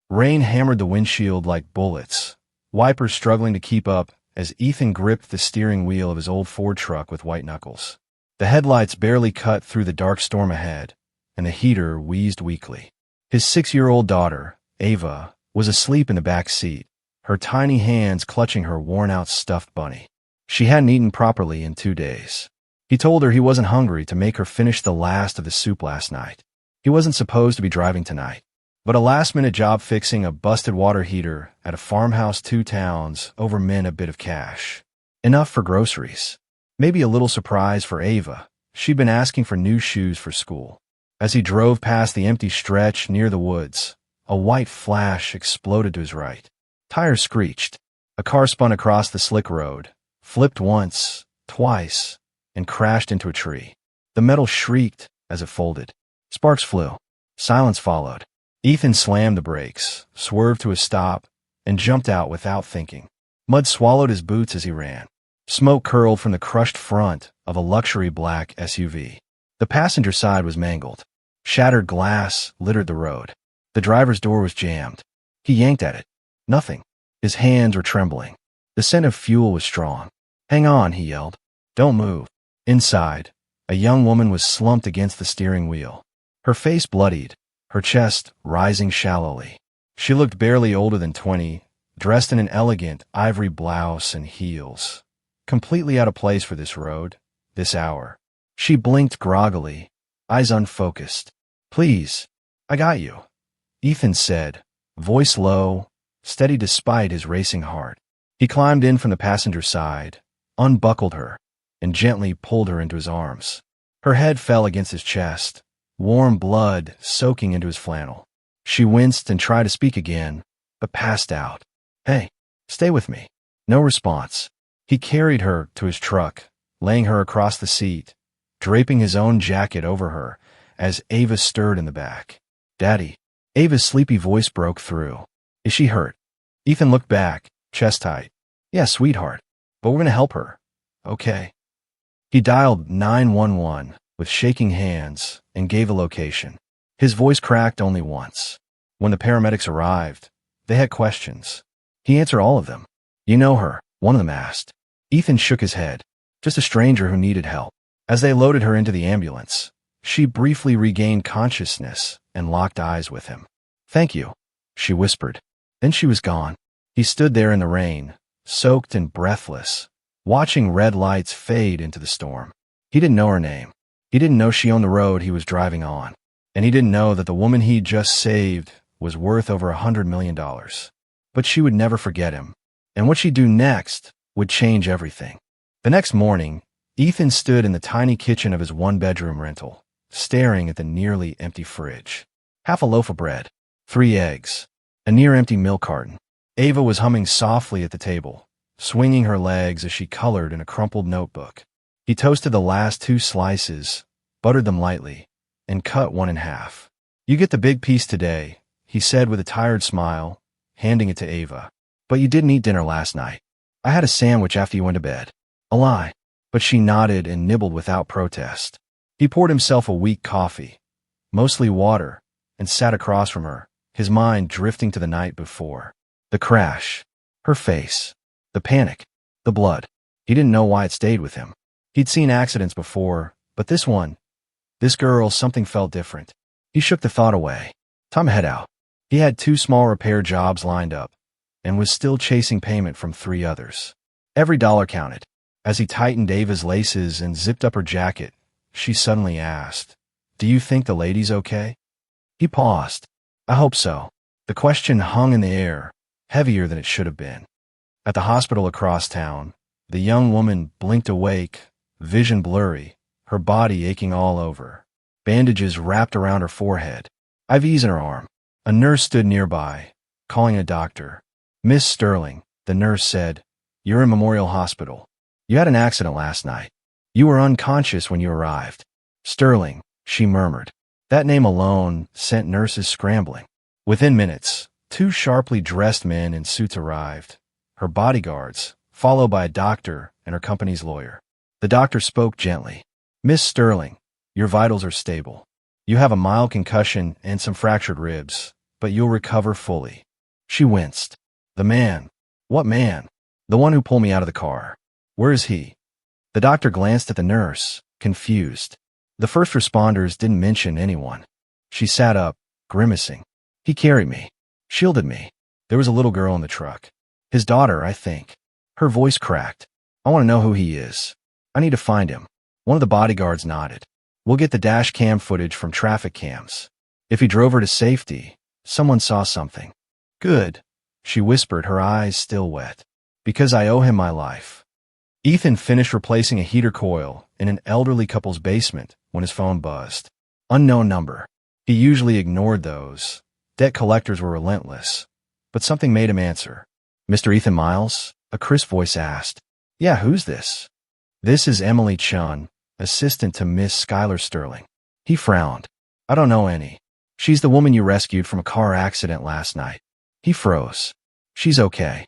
Rain hammered the windshield like bullets, wipers struggling to keep up as Ethan gripped the steering wheel of his old Ford truck with white knuckles. The headlights barely cut through the dark storm ahead, and the heater wheezed weakly. His 6-year-old daughter, Ava, was asleep in the back seat, her tiny hands clutching her worn-out stuffed bunny. She hadn't eaten properly in 2 days. He told her he wasn't hungry to make her finish the last of the soup last night. He wasn't supposed to be driving tonight, but a last-minute job fixing a busted water heater at a farmhouse 2 towns over meant a bit of cash. Enough for groceries. Maybe a little surprise for Ava. She'd been asking for new shoes for school. As he drove past the empty stretch near the woods, a white flash exploded to his right. Tires screeched. A car spun across the slick road, flipped once, twice, and crashed into a tree. The metal shrieked as it folded. Sparks flew. Silence followed. Ethan slammed the brakes, swerved to a stop, and jumped out without thinking. Mud swallowed his boots as he ran. Smoke curled from the crushed front of a luxury black SUV. The passenger side was mangled. Shattered glass littered the road. The driver's door was jammed. He yanked at it. Nothing. His hands were trembling. The scent of fuel was strong. "Hang on," he yelled. "Don't move." Inside, a young woman was slumped against the steering wheel. Her face bloodied, her chest rising shallowly. She looked barely older than 20, dressed in an elegant ivory blouse and heels. Completely out of place for this road, this hour. She blinked groggily, eyes unfocused. "Please, I got you," Ethan said, voice low, steady despite his racing heart. He climbed in from the passenger side, unbuckled her, and gently pulled her into his arms. Her head fell against his chest, warm blood soaking into his flannel. She winced and tried to speak again, but passed out. "Hey, stay with me." No response. He carried her to his truck, laying her across the seat, draping his own jacket over her as Ava stirred in the back. "Daddy." Ava's sleepy voice broke through. "Is she hurt?" Ethan looked back, chest tight. "Yeah, sweetheart, but we're going to help her. Okay." He dialed 911 with shaking hands and gave a location. His voice cracked only once. When the paramedics arrived, they had questions. He answered all of them. "You know her," one of them asked. Ethan shook his head. "Just a stranger who needed help." As they loaded her into the ambulance, she briefly regained consciousness and locked eyes with him. "Thank you," she whispered. Then she was gone. He stood there in the rain, soaked and breathless, watching red lights fade into the storm. He didn't know her name. He didn't know she owned the road he was driving on. And he didn't know that the woman he'd just saved was worth over $100 million. But she would never forget him. And what she'd do next would change everything. The next morning, Ethan stood in the tiny kitchen of his one-bedroom rental, staring at the nearly empty fridge. Half a loaf of bread, 3 eggs, a near-empty milk carton. Ava was humming softly at the table, swinging her legs as she colored in a crumpled notebook. He toasted the last 2 slices, buttered them lightly, and cut one in half. "You get the big piece today," he said with a tired smile, handing it to Ava. "But you didn't eat dinner last night. I had a sandwich after you went to bed." A lie, but she nodded and nibbled without protest. He poured himself a weak coffee, mostly water, and sat across from her, his mind drifting to the night before. The crash, her face, the panic, the blood. He didn't know why it stayed with him. He'd seen accidents before, but this one, this girl, something felt different. He shook the thought away. Time to head out. He had 2 small repair jobs lined up, and was still chasing payment from 3 others. Every dollar counted. As he tightened Ava's laces and zipped up her jacket, she suddenly asked, "Do you think the lady's okay?" He paused. "I hope so." The question hung in the air, heavier than it should have been. At the hospital across town, the young woman blinked awake, vision blurry, her body aching all over. Bandages wrapped around her forehead. IVs in her arm. A nurse stood nearby, calling a doctor. "Miss Sterling," the nurse said, "you're in Memorial Hospital. You had an accident last night. You were unconscious when you arrived." "Sterling," she murmured. That name alone sent nurses scrambling. Within minutes, 2 sharply dressed men in suits arrived, her bodyguards, followed by a doctor and her company's lawyer. The doctor spoke gently. "Miss Sterling, your vitals are stable. You have a mild concussion and some fractured ribs, but you'll recover fully." She winced. "The man." "What man?" "The one who pulled me out of the car." "Where is he?" The doctor glanced at the nurse, confused. The first responders didn't mention anyone. She sat up, grimacing. "He carried me. Shielded me. There was a little girl in the truck. His daughter, I think." Her voice cracked. "I want to know who he is. I need to find him." One of the bodyguards nodded. "We'll get the dash cam footage from traffic cams. If he drove her to safety, someone saw something." "Good," she whispered, her eyes still wet. "Because I owe him my life." Ethan finished replacing a heater coil in an elderly couple's basement when his phone buzzed. Unknown number. He usually ignored those. Debt collectors were relentless. But something made him answer. "Mr. Ethan Miles?" a crisp voice asked. "Yeah, who's this?" "This is Emily Chun, assistant to Miss Skylar Sterling." He frowned. "I don't know any. She's the woman you rescued from a car accident last night." He froze. "She's okay."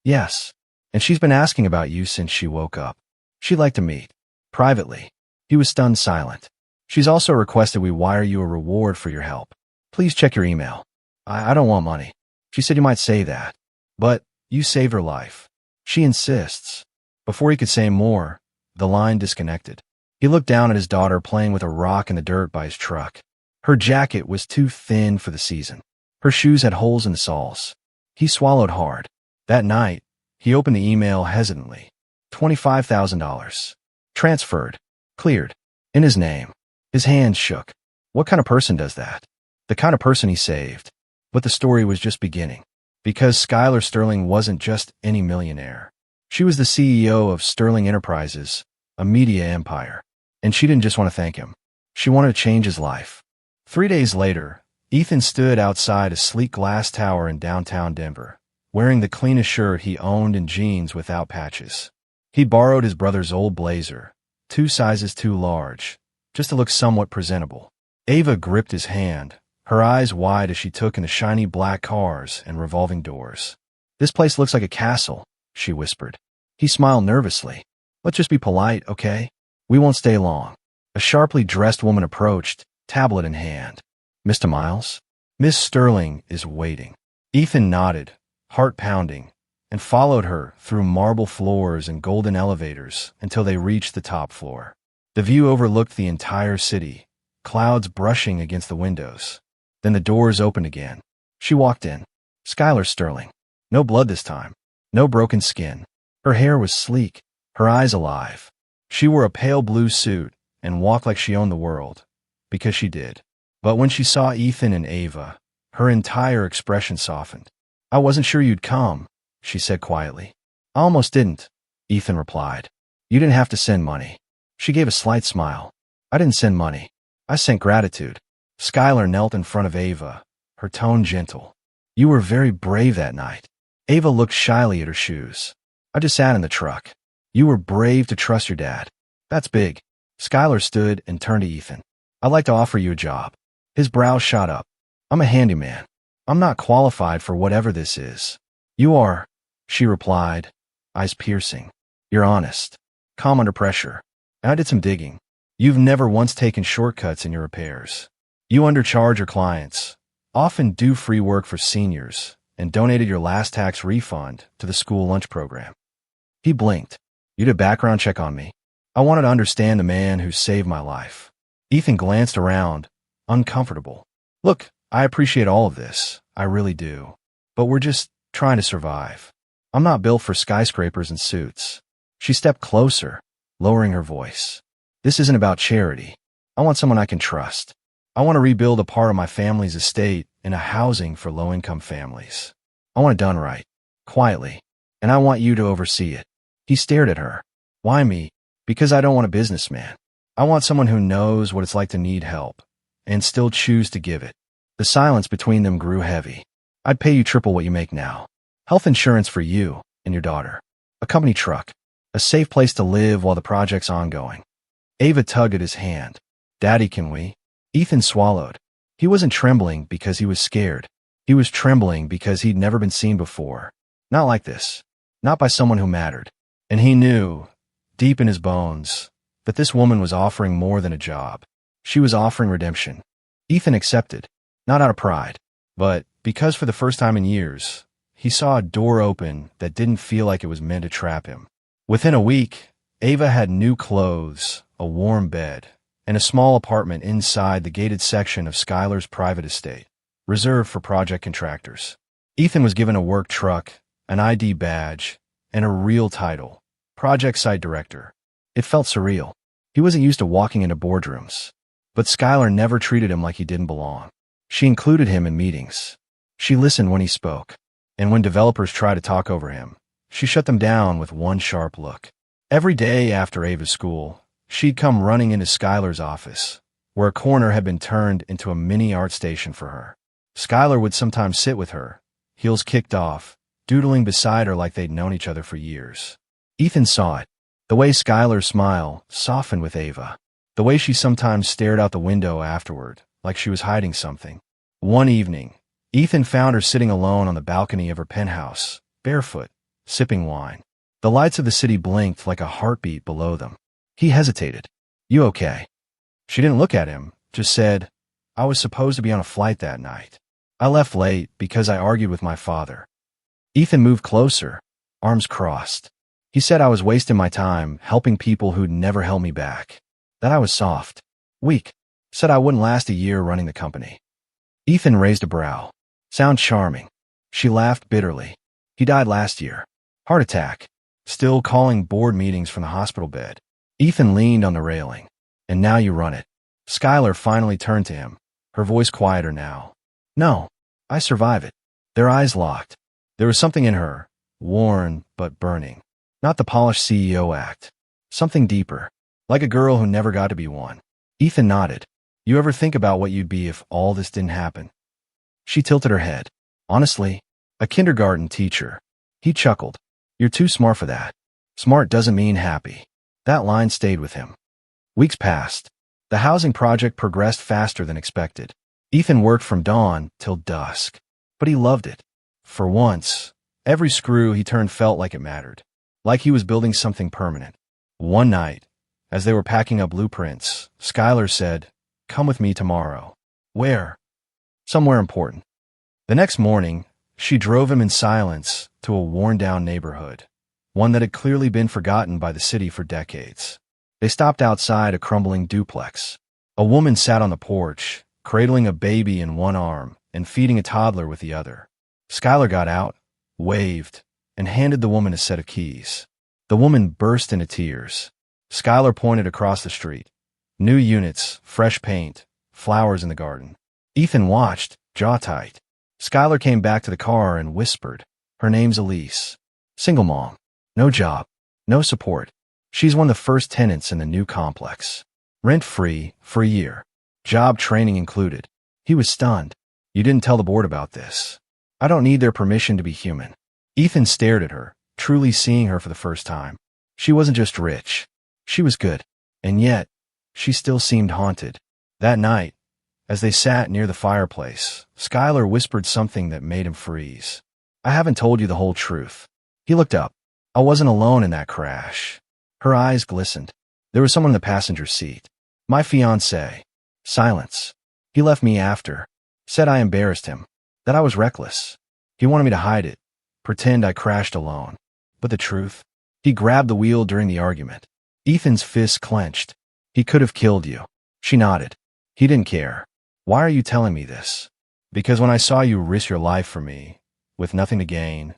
"Yes. And she's been asking about you since she woke up. She'd like to meet. Privately." He was stunned silent. "She's also requested we wire you a reward for your help. Please check your email." I don't want money." She said you might say that. "But you saved her life." "She insists." Before he could say more, the line disconnected. He looked down at his daughter playing with a rock in the dirt by his truck. Her jacket was too thin for the season. Her shoes had holes in the soles. He swallowed hard. That night, he opened the email hesitantly. $25,000. Transferred. Cleared. In his name. His hands shook. What kind of person does that? The kind of person he saved. But the story was just beginning. Because Skylar Sterling wasn't just any millionaire. She was the CEO of Sterling Enterprises, a media empire. And she didn't just want to thank him. She wanted to change his life. 3 days later, Ethan stood outside a sleek glass tower in downtown Denver, wearing the cleanest shirt he owned and jeans without patches. He borrowed his brother's old blazer, 2 sizes too large, just to look somewhat presentable. Ava gripped his hand, her eyes wide as she took in the shiny black cars and revolving doors. "This place looks like a castle," she whispered. He smiled nervously. "Let's just be polite, okay? We won't stay long." A sharply dressed woman approached, tablet in hand. "Mr. Miles?" "Miss Sterling is waiting." Ethan nodded, heart pounding, and followed her through marble floors and golden elevators until they reached the top floor. The view overlooked the entire city, clouds brushing against the windows. Then the doors opened again. She walked in. Skylar Sterling. No blood this time. No broken skin. Her hair was sleek, her eyes alive. She wore a pale blue suit and walked like she owned the world, because she did. But when she saw Ethan and Ava, her entire expression softened. "I wasn't sure you'd come," she said quietly. "I almost didn't," Ethan replied. "You didn't have to send money." She gave a slight smile. "I didn't send money. I sent gratitude." Skylar knelt in front of Ava, her tone gentle. "You were very brave that night." Ava looked shyly at her shoes. "I just sat in the truck." "You were brave to trust your dad. That's big." Skylar stood and turned to Ethan. "I'd like to offer you a job." His brows shot up. "I'm a handyman. I'm not qualified for whatever this is." "You are," she replied, eyes piercing. "You're honest. Calm under pressure. And I did some digging. You've never once taken shortcuts in your repairs. You undercharge your clients, often do free work for seniors, and donated your last tax refund to the school lunch program." He blinked. "You did a background check on me. I wanted to understand the man who saved my life." Ethan glanced around, uncomfortable. "Look, I appreciate all of this. I really do. But we're just trying to survive. I'm not built for skyscrapers and suits." She stepped closer, lowering her voice. "This isn't about charity. I want someone I can trust. I want to rebuild a part of my family's estate in a housing for low-income families. I want it done right, quietly, and I want you to oversee it." He stared at her. "Why me?" "Because I don't want a businessman. I want someone who knows what it's like to need help and still choose to give it." The silence between them grew heavy. "I'd pay you triple what you make now. Health insurance for you and your daughter. A company truck. A safe place to live while the project's ongoing." Ava tugged at his hand. "Daddy, can we?" Ethan swallowed. He wasn't trembling because he was scared. He was trembling because he'd never been seen before. Not like this. Not by someone who mattered. And he knew, deep in his bones, that this woman was offering more than a job. She was offering redemption. Ethan accepted, not out of pride, But because for the first time in years, he saw a door open that didn't feel like it was meant to trap him. Within a week, Ava had new clothes, a warm bed, and a small apartment inside the gated section of Skylar's private estate, reserved for project contractors. Ethan was given a work truck, an ID badge, and a real title, Project Site Director. It felt surreal. He wasn't used to walking into boardrooms. But Skylar never treated him like he didn't belong. She included him in meetings. She listened when he spoke. And when developers tried to talk over him, she shut them down with one sharp look. Every day after Ava's school, she'd come running into Skylar's office, where a corner had been turned into a mini art station for her. Skylar would sometimes sit with her, heels kicked off, doodling beside her like they'd known each other for years. Ethan saw it. The way Skylar's smile softened with Ava. The way she sometimes stared out the window afterward, like she was hiding something. One evening, Ethan found her sitting alone on the balcony of her penthouse, barefoot, sipping wine. The lights of the city blinked like a heartbeat below them. He hesitated. "You okay?" She didn't look at him, just said, "I was supposed to be on a flight that night. I left late because I argued with my father." Ethan moved closer, arms crossed. He said I was wasting my time helping people who'd never held me back. That I was soft, weak, said I wouldn't last a year running the company. Ethan raised a brow. "Sound charming." She laughed bitterly. "He died last year. Heart attack. Still calling board meetings from the hospital bed." Ethan leaned on the railing. "And now you run it." Skylar finally turned to him, her voice quieter now. "No, I survive it." Their eyes locked. There was something in her, worn but burning. Not the polished CEO act. Something deeper, like a girl who never got to be one. Ethan nodded. "You ever think about what you'd be if all this didn't happen?" She tilted her head. "Honestly, a kindergarten teacher." He chuckled. "You're too smart for that. Smart doesn't mean happy." That line stayed with him. Weeks passed. The housing project progressed faster than expected. Ethan worked from dawn till dusk. But he loved it. For once, every screw he turned felt like it mattered. Like he was building something permanent. One night, as they were packing up blueprints, Skylar said, "Come with me tomorrow." "Where?" "Somewhere important." The next morning, she drove him in silence to a worn-down neighborhood, one that had clearly been forgotten by the city for decades. They stopped outside a crumbling duplex. A woman sat on the porch, cradling a baby in one arm and feeding a toddler with the other. Skylar got out, waved, and handed the woman a set of keys. The woman burst into tears. Skylar pointed across the street. New units, fresh paint, flowers in the garden. Ethan watched, jaw tight. Skylar came back to the car and whispered, "Her name's Elise. Single mom. No job. No support. She's one of the first tenants in the new complex. Rent-free for a year. Job training included." He was stunned. "You didn't tell the board about this." "I don't need their permission to be human." Ethan stared at her, truly seeing her for the first time. She wasn't just rich. She was good. And yet, she still seemed haunted. That night, as they sat near the fireplace, Skylar whispered something that made him freeze. "I haven't told you the whole truth." He looked up. "I wasn't alone in that crash." Her eyes glistened. "There was someone in the passenger seat. My fiancé." Silence. "He left me after. Said I embarrassed him. That I was reckless. He wanted me to hide it. Pretend I crashed alone. But the truth?" He grabbed the wheel during the argument. Ethan's fists clenched. "He could have killed you." She nodded. He didn't care. "Why are you telling me this?" "Because when I saw you risk your life for me, with nothing to gain,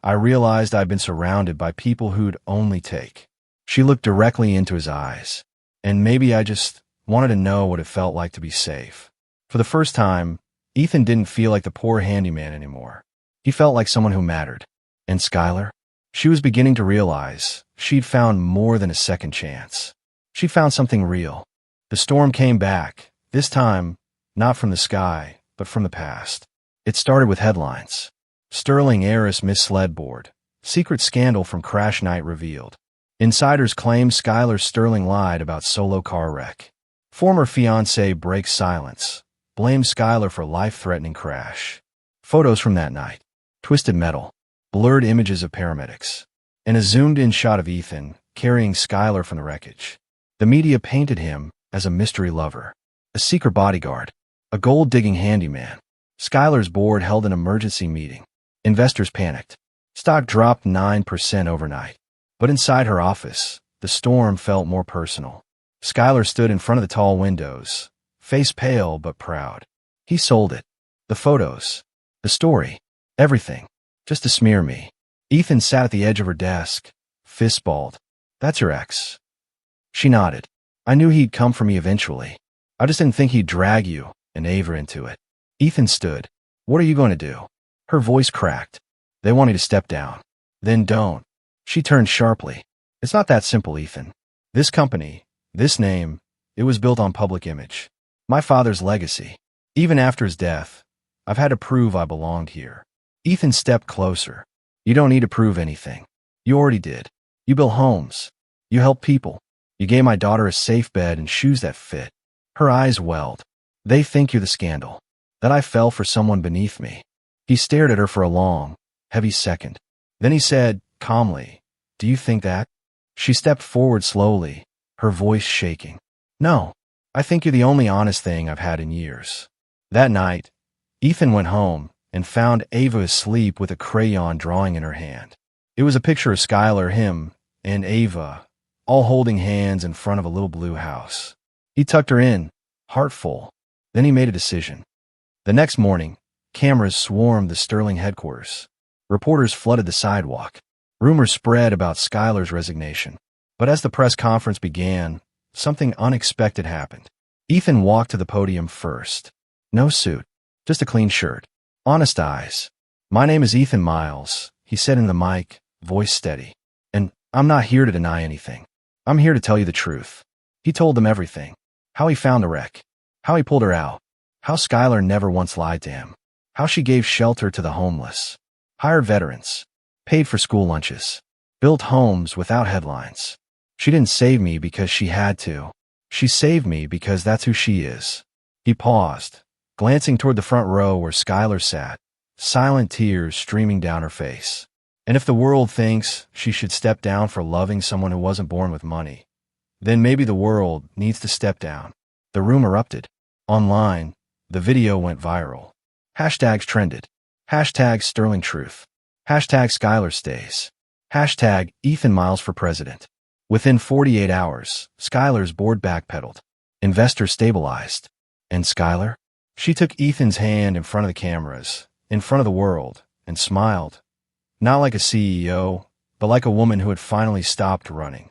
I realized I'd been surrounded by people who'd only take." She looked directly into his eyes. "And maybe I just wanted to know what it felt like to be safe." For the first time, Ethan didn't feel like the poor handyman anymore. He felt like someone who mattered. And Skylar? She was beginning to realize she'd found more than a second chance. She'd found something real. The storm came back, this time, not from the sky, but from the past. It started with headlines. Sterling heiress misled board. Secret scandal from crash night revealed. Insiders claim Skylar Sterling lied about solo car wreck. Former fiancé breaks silence. Blames Skylar for life-threatening crash. Photos from that night. Twisted metal. Blurred images of paramedics. And a zoomed-in shot of Ethan carrying Skylar from the wreckage. The media painted him as a mystery lover. A secret bodyguard. A gold-digging handyman. Skylar's board held an emergency meeting. Investors panicked. Stock dropped 9% overnight. But inside her office, the storm felt more personal. Skylar stood in front of the tall windows, face pale but proud. He sold it. The photos. The story. Everything. Just to smear me. Ethan sat at the edge of her desk, fist balled. That's your ex. She nodded. I knew he'd come for me eventually. I just didn't think he'd drag you and Ava into it. Ethan stood. What are you going to do? Her voice cracked. They want me to step down. Then don't. She turned sharply. It's not that simple, Ethan. This company, this name, it was built on public image. My father's legacy. Even after his death, I've had to prove I belonged here. Ethan stepped closer. You don't need to prove anything. You already did. You built homes. You helped people. You gave my daughter a safe bed and shoes that fit. Her eyes welled. They think you're the scandal. That I fell for someone beneath me. He stared at her for a long, heavy second. Then he said, calmly, do you think that? She stepped forward slowly, her voice shaking. No, I think you're the only honest thing I've had in years. That night, Ethan went home and found Ava asleep with a crayon drawing in her hand. It was a picture of Skylar, him, and Ava, all holding hands in front of a little blue house. He tucked her in, heartful. Then he made a decision. The next morning, cameras swarmed the Sterling headquarters. Reporters flooded the sidewalk. Rumors spread about Skylar's resignation. But as the press conference began, something unexpected happened. Ethan walked to the podium first. No suit, just a clean shirt. Honest eyes. My name is Ethan Miles, he said in the mic, voice steady. And I'm not here to deny anything. I'm here to tell you the truth. He told them everything. How he found the wreck. How he pulled her out. How Skylar never once lied to him. How she gave shelter to the homeless. Hired veterans. Paid for school lunches. Built homes without headlines. She didn't save me because she had to. She saved me because that's who she is. He paused, glancing toward the front row where Skylar sat, silent tears streaming down her face. And if the world thinks she should step down for loving someone who wasn't born with money, then maybe the world needs to step down. The room erupted. Online, the video went viral. Hashtags trended. Hashtag Sterling Truth. Hashtag Skylar Stays. Hashtag Ethan Miles for President. Within 48 hours, Skylar's board backpedaled. Investors stabilized. And Skylar? She took Ethan's hand in front of the cameras, in front of the world, and smiled. Not like a CEO, but like a woman who had finally stopped running.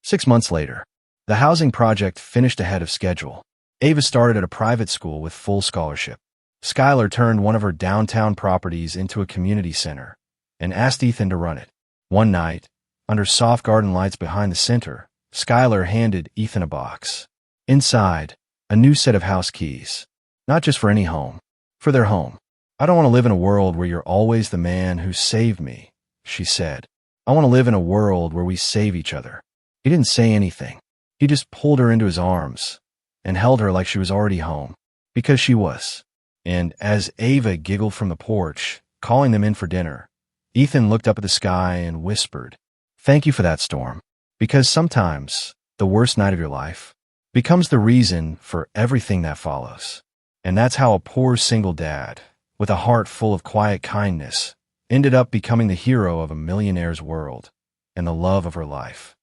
6 months later, the housing project finished ahead of schedule. Ava started at a private school with full scholarship. Skylar turned one of her downtown properties into a community center and asked Ethan to run it. One night, under soft garden lights behind the center, Skylar handed Ethan a box. Inside, a new set of house keys. Not just for any home, for their home. I don't want to live in a world where you're always the man who saved me, she said. I want to live in a world where we save each other. He didn't say anything. He just pulled her into his arms and held her like she was already home, because she was. And as Ava giggled from the porch, calling them in for dinner, Ethan looked up at the sky and whispered, "Thank you for that storm, because sometimes the worst night of your life becomes the reason for everything that follows." And that's how a poor single dad, with a heart full of quiet kindness, ended up becoming the hero of a millionaire's world and the love of her life.